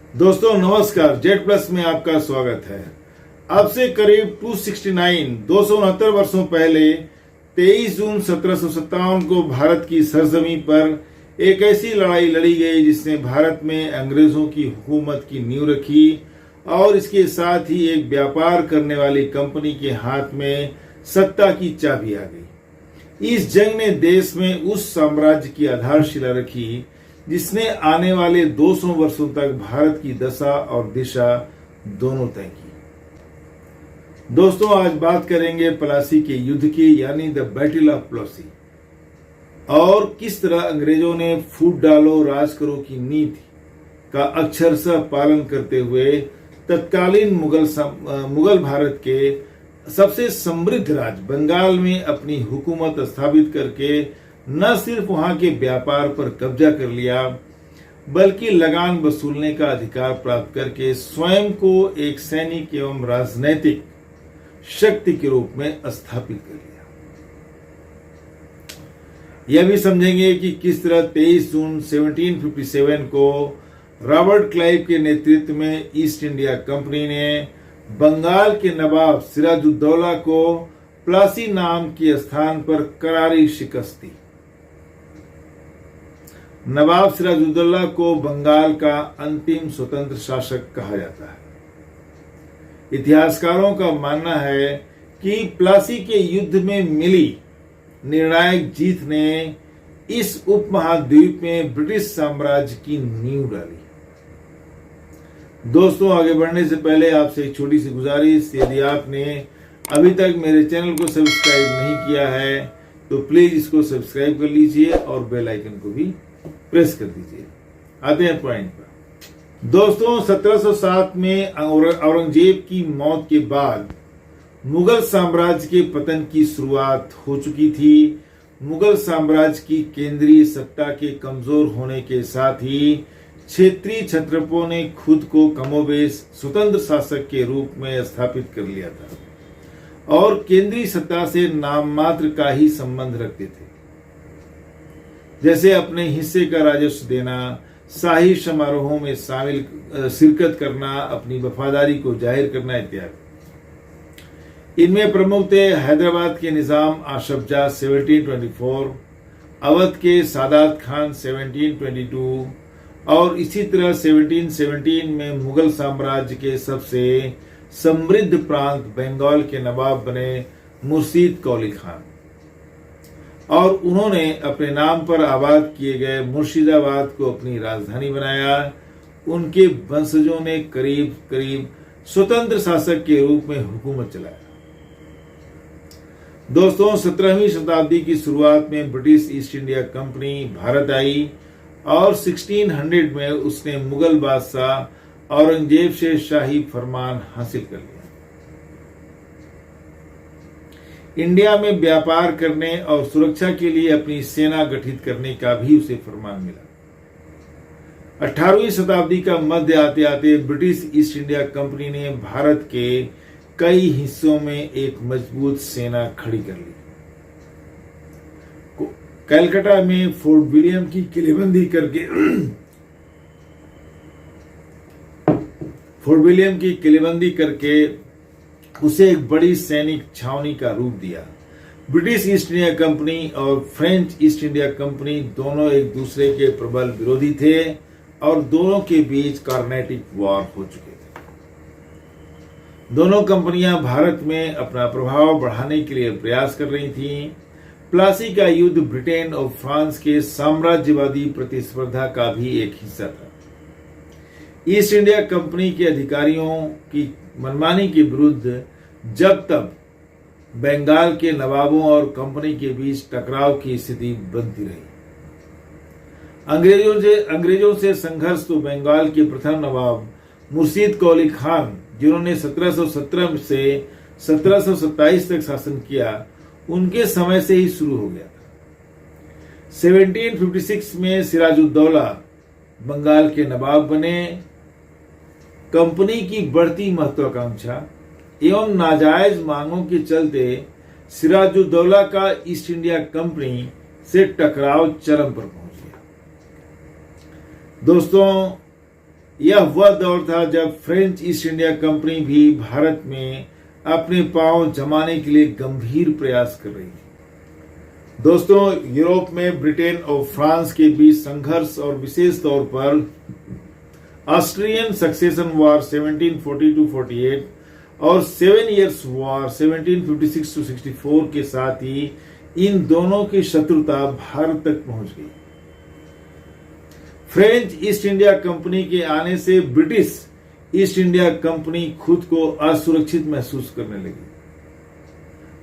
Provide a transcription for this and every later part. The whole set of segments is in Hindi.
दोस्तों नमस्कार, जेड प्लस में आपका स्वागत है। अब से करीब 269 वर्षों पहले 23 जून 1757 को भारत की सरजमी पर एक ऐसी लड़ाई लड़ी गई जिसने भारत में अंग्रेजों की हुकूमत की नींव रखी और इसके साथ ही एक व्यापार करने वाली कंपनी के हाथ में सत्ता की चाबी आ गई। इस जंग ने देश में उस साम्राज्य की आधारशिला रखी जिसने आने वाले 200 वर्षों तक भारत की दशा और दिशा दोनों तय की। दोस्तों आज बात करेंगे प्लासी के युद्ध की, यानी द बैटल ऑफ प्लासी, और किस तरह अंग्रेजों ने फूट डालो राज करो की नीति का अक्षरशः पालन करते हुए तत्कालीन मुगल भारत के सबसे समृद्ध राज्य बंगाल में अपनी हुकूमत स्थापित करके न सिर्फ वहां के व्यापार पर कब्जा कर लिया, बल्कि लगान वसूलने का अधिकार प्राप्त करके स्वयं को एक सैनिक एवं राजनैतिक शक्ति के रूप में स्थापित कर लिया। यह भी समझेंगे कि किस तरह 23 जून 1757 को रॉबर्ट क्लाइव के नेतृत्व में ईस्ट इंडिया कंपनी ने बंगाल के नवाब सिराजुद्दौला को प्लासी नाम के स्थान पर करारी शिकस्त दी। नवाब सिराजुद्दौला को बंगाल का अंतिम स्वतंत्र शासक कहा जाता है। इतिहासकारों का मानना है कि प्लासी के युद्ध में मिली निर्णायक जीत ने इस उपमहाद्वीप में ब्रिटिश साम्राज्य की नींव डाली। दोस्तों आगे बढ़ने से पहले आपसे एक छोटी सी गुजारिश, यदि आपने अभी तक मेरे चैनल को सब्सक्राइब नहीं किया है तो प्लीज इसको सब्सक्राइब कर लीजिए और बेल आइकन को भी प्रेस कर दीजिए। आते हैं पॉइंट पर। दोस्तों 1707 में औरंगजेब की मौत के बाद मुगल साम्राज्य के पतन की शुरुआत हो चुकी थी। मुगल साम्राज्य की केंद्रीय सत्ता के कमजोर होने के साथ ही क्षेत्रीय क्षत्रपों ने खुद को कमोबेश स्वतंत्र शासक के रूप में स्थापित कर लिया था और केंद्रीय सत्ता से नाम मात्र का ही संबंध रखते थे, जैसे अपने हिस्से का राजस्व देना, शाही समारोहों में शिरकत करना, अपनी वफादारी को जाहिर करना इत्यादि। इनमें प्रमुख थे हैदराबाद के निजाम आशफ जाह 1724, अवध के सादात खान 1722 और इसी तरह 1717 में मुगल साम्राज्य के सबसे समृद्ध प्रांत बंगाल के नवाब बने मुर्शीद कौली खान, और उन्होंने अपने नाम पर आबाद किए गए मुर्शिदाबाद को अपनी राजधानी बनाया। उनके वंशजों ने करीब करीब स्वतंत्र शासक के रूप में हुकूमत चलाया। दोस्तों 17वीं शताब्दी की शुरुआत में British East India Company Bharat आई और 1600 में उसने मुगल बादशाह औरंगजेब से शाही फरमान हासिल कर लिया। इंडिया में व्यापार करने और सुरक्षा के लिए अपनी सेना गठित करने का भी उसे फरमान मिला। 18वीं शताब्दी का मध्य आते आते ब्रिटिश ईस्ट इंडिया कंपनी ने भारत के कई हिस्सों में एक मजबूत सेना खड़ी कर ली। कलकत्ता में फोर्ट विलियम की किलेबंदी करके उसे एक बड़ी सैनिक छावनी का रूप दिया। ब्रिटिश ईस्ट इंडिया कंपनी और फ्रेंच ईस्ट इंडिया कंपनी दोनों एक दूसरे के प्रबल विरोधी थे और दोनों के बीच कार्नेटिक वॉर हो चुके थे। दोनों कंपनियां भारत में अपना प्रभाव बढ़ाने के लिए प्रयास कर रही थीं। प्लासी का युद्ध ब्रिटेन और फ्रांस के साम्राज्यवादी प्रतिस्पर्धा का भी एक हिस्सा था। ईस्ट इंडिया कंपनी के अधिकारियों की मनमानी के विरुद्ध जब तक बंगाल के नवाबों और कंपनी के बीच टकराव की स्थिति बनती रही। अंग्रेजों से संघर्ष तो बंगाल के प्रथम नवाब मुर्शीद कौली खान, जिन्होंने 1717 से 1727 तक शासन किया, उनके समय से ही शुरू हो गया था। 1756 में सिराजुद्दौला बंगाल के नवाब बने। कंपनी की बढ़ती महत्वाकांक्षा एवं नाजायज मांगों के चलते सिराजुद्दौला का ईस्ट इंडिया कंपनी से टकराव चरम पर पहुंच गया। दोस्तों यह वह दौर था जब फ्रेंच ईस्ट इंडिया कंपनी भी भारत में अपने पांव जमाने के लिए गंभीर प्रयास कर रही थी। दोस्तों, यूरोप में ब्रिटेन और फ्रांस के बीच संघर्ष और विशेष तौर पर ऑस्ट्रियन सक्सेशन वॉर 1742-48 और 7 इयर्स वॉर 1756-64 के साथ ही इन दोनों की शत्रुता भारत तक पहुंच गई। फ्रेंच ईस्ट इंडिया कंपनी के आने से ब्रिटिश ईस्ट इंडिया कंपनी खुद को असुरक्षित महसूस करने लगी।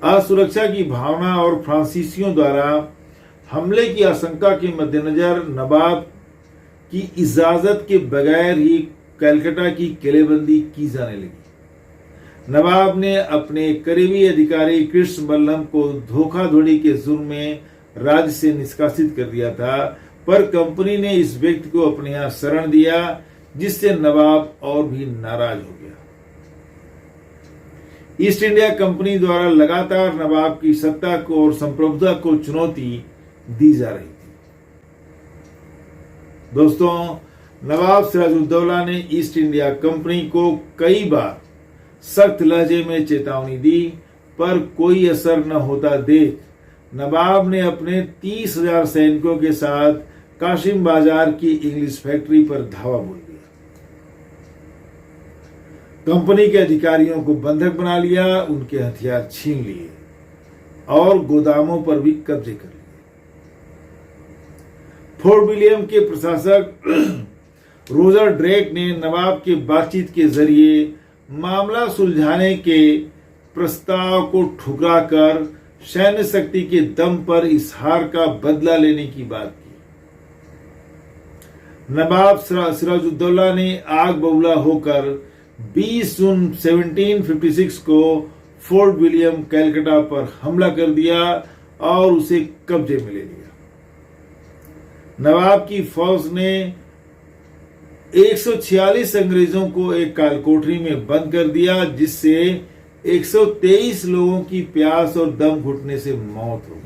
असुरक्षा की भावना और फ्रांसीसियों द्वारा हमले की आशंका के मद्देनजर नवाब की इजाजत के बगैर ही कलकत्ता की किलेबंदी की जाने लगी। नवाब ने अपने करीबी अधिकारी कृष्ण बल्लभ को धोखाधड़ी के जुर्म में राज्य से निष्कासित कर दिया था, पर कंपनी ने इस व्यक्ति को अपने यहां शरण दिया, जिससे नवाब और भी नाराज हो गया। ईस्ट इंडिया कंपनी द्वारा लगातार नवाब की सत्ता को और संप्रभुता को चुनौती दी जा रही थी। दोस्तों, नवाब सिराजुद्दौला ने ईस्ट इंडिया कंपनी को कई बार सख्त लहजे में चेतावनी दी, पर कोई असर न होता देख नवाब ने अपने 30,000 सैनिकों के साथ काशिम बाजार की इंग्लिश फैक्ट्री पर धावा बोल दिया। कंपनी के अधिकारियों को बंधक बना लिया, उनके हथियार छीन लिए और गोदामों पर भी कब्जे कर लिए। फोर्ट विलियम के प्रशासक रोजर ड्रेक ने नवाब के बातचीत के जरिए मामला सुलझाने के प्रस्ताव को ठुकराकर सैन्य शक्ति के दम पर इस हार का बदला लेने की बात की। नवाब सिराजुद्दौला ने आग बबूला होकर 20 जून 1756 को फोर्ट विलियम कलकत्ता पर हमला कर दिया और उसे कब्जे में ले लिया। नवाब की फौज ने 146 अंग्रेजों को एक कालकोठरी में बंद कर दिया, जिससे 123 लोगों की प्यास और दम घुटने से मौत हो गई।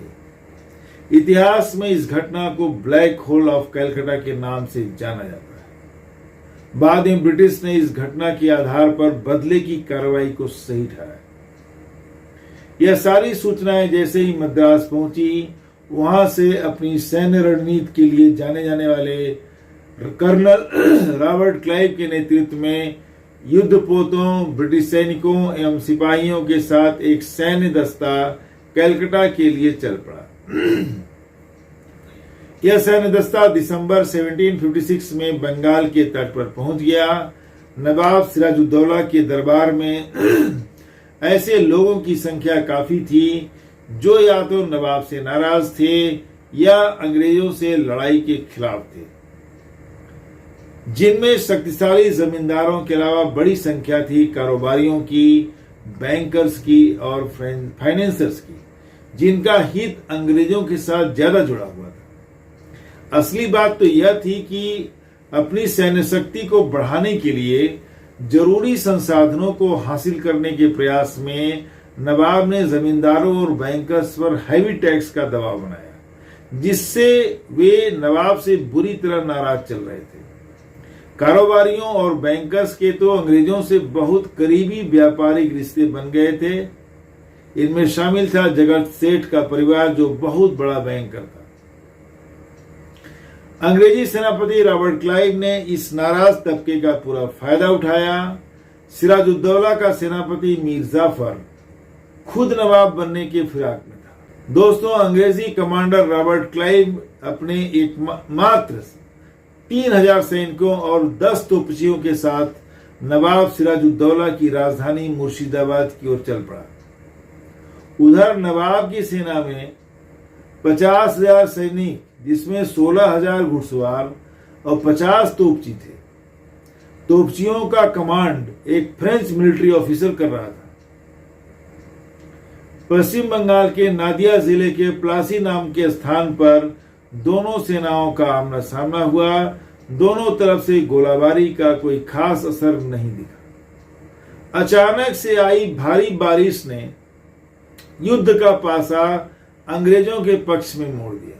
इतिहास में इस घटना को ब्लैक होल ऑफ कलकत्ता के नाम से जाना जाता है। बाद में ब्रिटिश ने इस घटना के आधार पर बदले की कार्रवाई को सही ठहराया। यह सारी सूचनाएं जैसे ही मद्रास पहुंची, वहां से अपनी सैन्य रणनीति के लिए जाने जाने वाले कर्नल रॉबर्ट क्लाइव के नेतृत्व में युद्धपोतों, ब्रिटिश सैनिकों एवं सिपाहियों के साथ एक सैन्य दस्ता कलकत्ता के लिए चल पड़ा। यह सैन्य दस्ता दिसंबर 1756 में बंगाल के तट पर पहुंच गया। नवाब सिराजुद्दौला के दरबार में ऐसे लोगों की संख्या काफी थी जो या तो नवाब से नाराज थे या अंग्रेजों से लड़ाई के खिलाफ थे, जिनमें शक्तिशाली जमींदारों के अलावा बड़ी संख्या थी कारोबारियों की, बैंकर्स की और फाइनेंसर्स की, जिनका हित अंग्रेजों के साथ ज्यादा जुड़ा हुआ था। असली बात तो यह थी कि अपनी सैन्य शक्ति को बढ़ाने के लिए जरूरी संसाधनों को हासिल करने के प्रयास में नवाब ने जमींदारों और बैंकर्स पर हैवी टैक्स का दबाव बनाया, जिससे वे नवाब से बुरी तरह नाराज चल रहे थे। कारोबारियों और बैंकर्स के तो अंग्रेजों से बहुत करीबी व्यापारिक रिश्ते बन गए थे। इनमें शामिल था जगत सेठ का परिवार, जो बहुत बड़ा बैंकर था। अंग्रेजी सेनापति रॉबर्ट क्लाइव ने इस नाराज तबके का पूरा फायदा उठाया। सिराजुद्दौला का सेनापति मीर जाफर खुद नवाब बनने के फिराक में था। दोस्तों, अंग्रेजी कमांडर रॉबर्ट क्लाइव अपने एक मात्र 3000 सैनिकों और 10 तोपचियों के साथ नवाब सिराजुद्दौला की राजधानी मुर्शिदाबाद की ओर चल पड़ा। उधर नवाब की सेना में 50,000 सैनिक, जिसमें 16,000 घुड़सवार और 50 तोपची थे। तोपचियों का कमांड एक फ्रेंच मिलिट्री ऑफिसर कर रहा था। पश्चिम बंगाल के नादिया जिले के प्लासी नाम के स्थान पर दोनों सेनाओं का आमना सामना हुआ। दोनों तरफ से गोलाबारी का कोई खास असर नहीं दिखा। अचानक से आई भारी बारिश ने युद्ध का पासा अंग्रेजों के पक्ष में मोड़ दिया।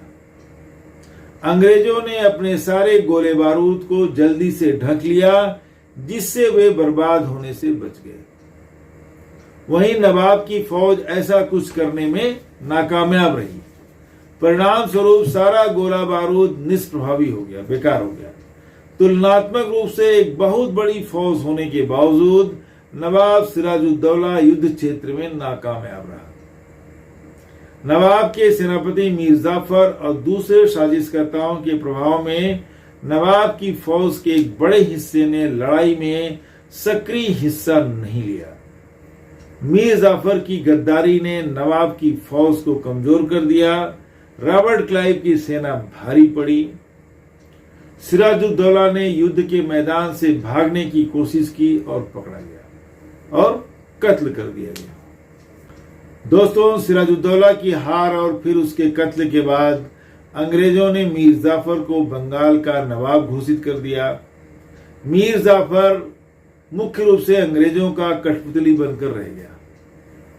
अंग्रेजों ने अपने सारे गोले बारूद को जल्दी से ढक लिया, जिससे वे बर्बाद होने से बच गए। वहीं नवाब की फौज ऐसा कुछ करने में नाकामयाब रही। परिणाम स्वरूप सारा गोला बारूद निष्प्रभावी हो गया, बेकार हो गया। तुलनात्मक रूप से एक बहुत बड़ी फौज होने के बावजूद नवाब सिराजुद्दौला युद्ध क्षेत्र में नाकामयाब रहा। नवाब के सेनापति मीर जाफर और दूसरे साजिशकर्ताओं के प्रभाव में नवाब की फौज के एक बड़े हिस्से ने लड़ाई में सक्रिय हिस्सा नहीं लिया। मीर जाफर की गद्दारी ने नवाब की फौज को कमजोर कर दिया। रॉबर्ट क्लाइव की सेना भारी पड़ी। सिराजुद्दौला ने युद्ध के मैदान से भागने की कोशिश की और पकड़ा गया और कत्ल कर दिया गया। दोस्तों, सिराजुद्दौला की हार और फिर उसके कत्ल के बाद अंग्रेजों ने मीर जाफर को बंगाल का नवाब घोषित कर दिया। मीर जाफर मुख्य रूप से अंग्रेजों का कठपुतली बनकर रह गया।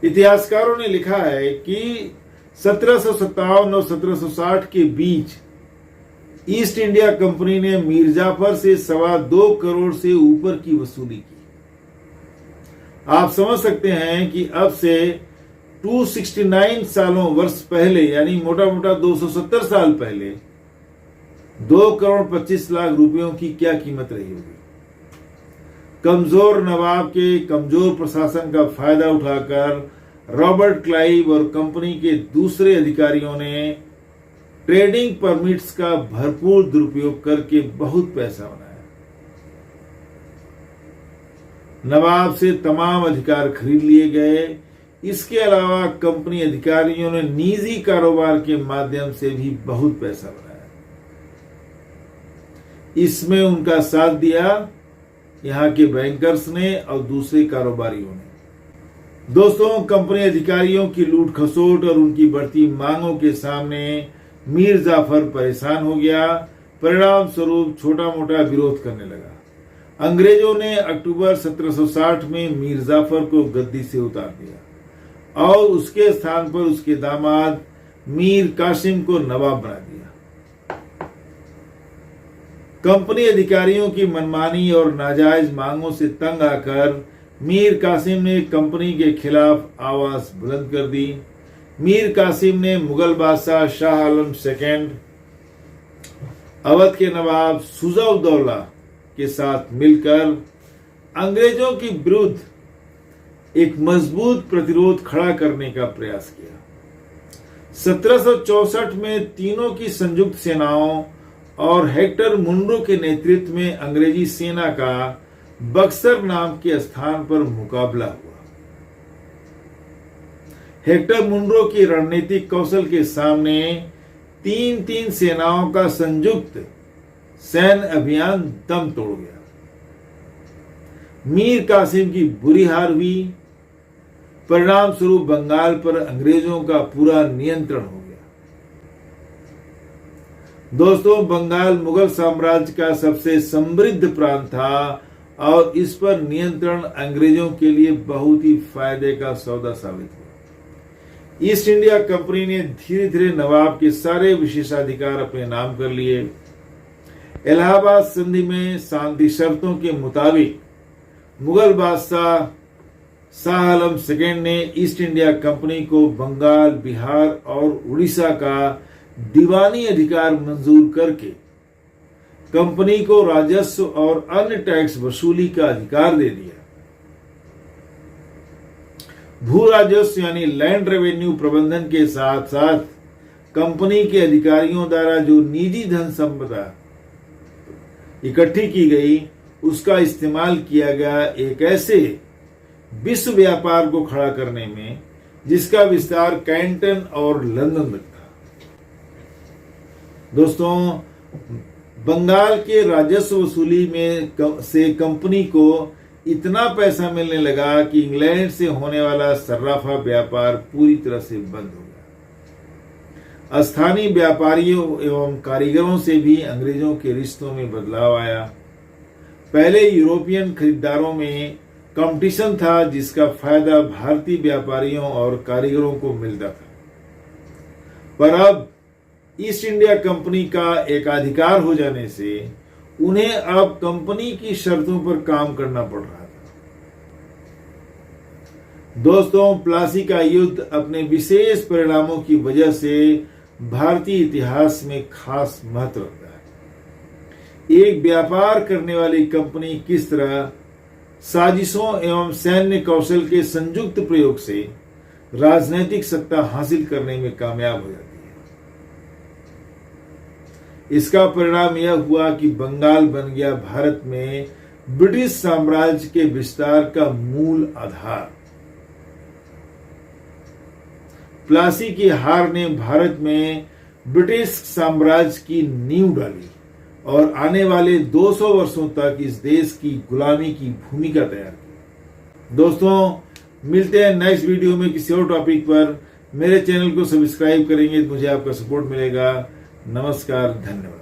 इतिहासकारों ने लिखा है कि 1757 और 1760 के बीच ईस्ट इंडिया कंपनी ने मीर जाफर से 2.25 करोड़ से ऊपर की वसूली की। आप समझ सकते हैं कि अब से 269 सालों वर्ष पहले, यानी मोटा मोटा 270 साल पहले 2.25 करोड़ रुपयों की क्या कीमत रही होगी। कमजोर नवाब के कमजोर प्रशासन का फायदा उठाकर रॉबर्ट क्लाइव और कंपनी के दूसरे अधिकारियों ने ट्रेडिंग परमिट्स का भरपूर दुरुपयोग करके बहुत पैसा बनाया। नवाब से तमाम अधिकार खरीद लिए गए। इसके अलावा कंपनी अधिकारियों ने निजी कारोबार के माध्यम से भी बहुत पैसा बनाया। इसमें उनका साथ दिया यहाँ के बैंकर्स ने और दूसरे कारोबारियों ने। दोस्तों, कंपनी अधिकारियों की लूट खसोट और उनकी बढ़ती मांगों के सामने मीर जाफर परेशान हो गया। परिणाम स्वरूप छोटा मोटा विरोध करने लगा। अंग्रेजों ने अक्टूबर 1760 में मीर जाफर को गद्दी से उतार दिया और उसके स्थान पर उसके दामाद मीर कासिम को नवाब बना दिया। कंपनी अधिकारियों की मनमानी और नाजायज मांगों से तंग आकर मीर कासिम ने कंपनी के खिलाफ आवाज बुलंद कर दी। मीर कासिम ने मुगल बादशाह शाह आलम II, अवध के नवाब शुजा-उद-दौला के साथ मिलकर अंग्रेजों के विरुद्ध एक मजबूत प्रतिरोध खड़ा करने का प्रयास किया। 1764 में तीनों की संयुक्त सेनाओं और हेक्टर मुनरो के नेतृत्व में अंग्रेजी सेना का बक्सर नाम के स्थान पर मुकाबला हुआ। हेक्टर मुनरो की रणनीतिक कौशल के सामने तीन सेनाओं का संयुक्त सैन्य अभियान दम तोड़ गया। मीर कासिम की बुरी हार हुई। परिणाम स्वरूप बंगाल पर अंग्रेजों का पूरा नियंत्रण हो गया। दोस्तों, बंगाल मुगल साम्राज्य का सबसे समृद्ध प्रांत था और इस पर नियंत्रण अंग्रेजों के लिए बहुत ही फायदे का सौदा साबित हुआ। ईस्ट इंडिया कंपनी ने धीरे धीरे नवाब के सारे विशेषाधिकार अपने नाम कर लिए। इलाहाबाद संधि में शांति शर्तों के मुताबिक मुगल बादशाह शाह आलम II ने ईस्ट इंडिया कंपनी को बंगाल, बिहार और उड़ीसा का दीवानी अधिकार मंजूर करके कंपनी को राजस्व और अन्य टैक्स वसूली का अधिकार दे दिया। भू राजस्व यानी लैंड रेवेन्यू प्रबंधन के साथ साथ कंपनी के अधिकारियों द्वारा जो निजी धन संपदा इकट्ठी की गई, उसका इस्तेमाल किया गया एक ऐसे विश्व व्यापार को खड़ा करने में जिसका विस्तार कैंटन और लंदन तक था। दोस्तों, बंगाल के राजस्व वसूली में से कंपनी को इतना पैसा मिलने लगा कि इंग्लैंड से होने वाला सर्राफा व्यापार पूरी तरह से बंद हो गया। स्थानीय व्यापारियों एवं कारीगरों से भी अंग्रेजों के रिश्तों में बदलाव आया। पहले यूरोपियन खरीदारों में कंपटीशन था, जिसका फायदा भारतीय व्यापारियों और कारीगरों को मिलता था, पर अब ईस्ट इंडिया कंपनी का एकाधिकार हो जाने से उन्हें अब कंपनी की शर्तों पर काम करना पड़ रहा था। दोस्तों, प्लासी का युद्ध अपने विशेष परिणामों की वजह से भारतीय इतिहास में खास महत्व रखता है। एक व्यापार करने वाली कंपनी किस तरह साजिशों एवं सैन्य कौशल के संयुक्त प्रयोग से राजनीतिक सत्ता हासिल करने में कामयाब हो जाती है। इसका परिणाम यह हुआ कि बंगाल बन गया भारत में ब्रिटिश साम्राज्य के विस्तार का मूल आधार। प्लासी की हार ने भारत में ब्रिटिश साम्राज्य की नींव डाली और आने वाले 200 वर्षों तक इस देश की गुलामी की भूमिका तैयार की। दोस्तों, मिलते हैं नेक्स्ट वीडियो में किसी और टॉपिक पर। मेरे चैनल को सब्सक्राइब करेंगे तो मुझे आपका सपोर्ट मिलेगा। नमस्कार, धन्यवाद।